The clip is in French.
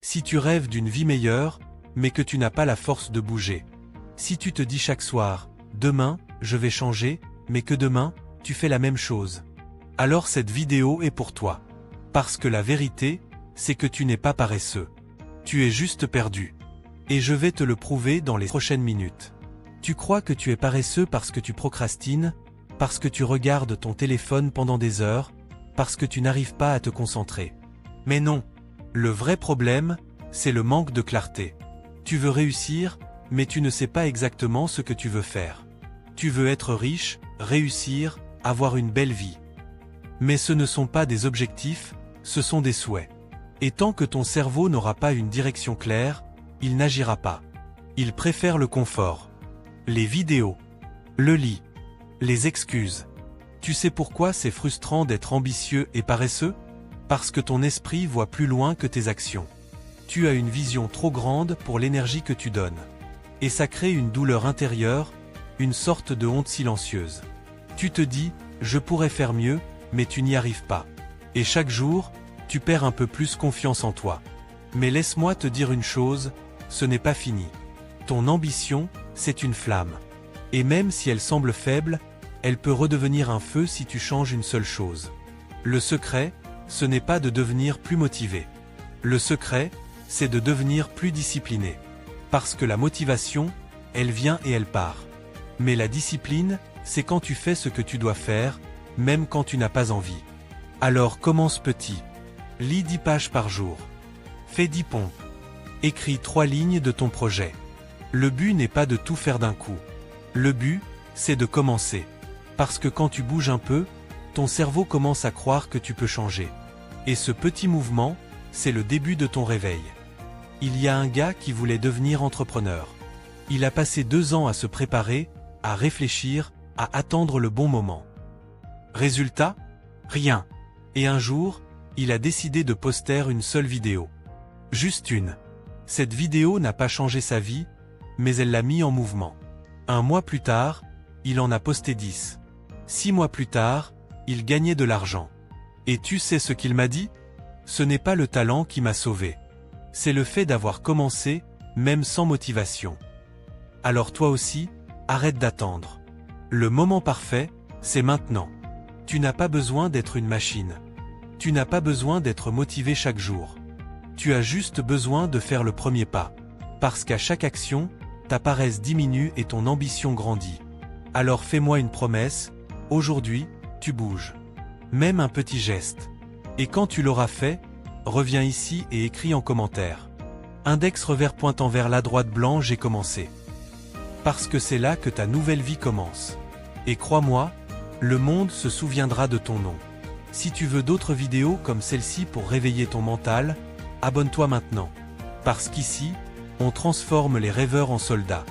Si tu rêves d'une vie meilleure, mais que tu n'as pas la force de bouger. Si tu te dis chaque soir, demain, je vais changer, mais que demain, tu fais la même chose. Alors cette vidéo est pour toi. Parce que la vérité, c'est que tu n'es pas paresseux. Tu es juste perdu. Et je vais te le prouver dans les prochaines minutes. Tu crois que tu es paresseux parce que tu procrastines, parce que tu regardes ton téléphone pendant des heures, parce que tu n'arrives pas à te concentrer. Mais non. Le vrai problème, c'est le manque de clarté. Tu veux réussir, mais tu ne sais pas exactement ce que tu veux faire. Tu veux être riche, réussir, avoir une belle vie. Mais ce ne sont pas des objectifs, ce sont des souhaits. Et tant que ton cerveau n'aura pas une direction claire, il n'agira pas. Il préfère le confort. Les vidéos. Le lit. Les excuses. Tu sais pourquoi c'est frustrant d'être ambitieux et paresseux? Parce que ton esprit voit plus loin que tes actions. Tu as une vision trop grande pour l'énergie que tu donnes. Et ça crée une douleur intérieure, une sorte de honte silencieuse. Tu te dis, je pourrais faire mieux, mais tu n'y arrives pas. Et chaque jour, tu perds un peu plus confiance en toi. Mais laisse-moi te dire une chose, ce n'est pas fini. Ton ambition, c'est une flamme. Et même si elle semble faible, elle peut redevenir un feu si tu changes une seule chose. Le secret, ce n'est pas de devenir plus motivé. Le secret, c'est de devenir plus discipliné. Parce que la motivation, elle vient et elle part. Mais la discipline, c'est quand tu fais ce que tu dois faire, même quand tu n'as pas envie. Alors commence petit. Lis 10 pages par jour. Fais 10 pompes. Écris 3 lignes de ton projet. Le but n'est pas de tout faire d'un coup. Le but, c'est de commencer. Parce que quand tu bouges un peu, ton cerveau commence à croire que tu peux changer. Et ce petit mouvement, c'est le début de ton réveil. Il y a un gars qui voulait devenir entrepreneur. Il a passé 2 ans à se préparer, à réfléchir, à attendre le bon moment. Résultat? Rien. Et un jour, il a décidé de poster une seule vidéo. Juste une. Cette vidéo n'a pas changé sa vie, mais elle l'a mis en mouvement. 1 mois plus tard, il en a posté 10. 6 mois plus tard, il gagnait de l'argent. Et tu sais ce qu'il m'a dit? Ce n'est pas le talent qui m'a sauvé. C'est le fait d'avoir commencé, même sans motivation. Alors toi aussi, arrête d'attendre. Le moment parfait, c'est maintenant. Tu n'as pas besoin d'être une machine. Tu n'as pas besoin d'être motivé chaque jour. Tu as juste besoin de faire le premier pas. Parce qu'à chaque action, ta paresse diminue et ton ambition grandit. Alors fais-moi une promesse, aujourd'hui, tu bouges. Même un petit geste. Et quand tu l'auras fait, reviens ici et écris en commentaire. Index revers pointant vers la droite blanc, j'ai commencé. Parce que c'est là que ta nouvelle vie commence. Et crois-moi, le monde se souviendra de ton nom. Si tu veux d'autres vidéos comme celle-ci pour réveiller ton mental, abonne-toi maintenant. Parce qu'ici, on transforme les rêveurs en soldats.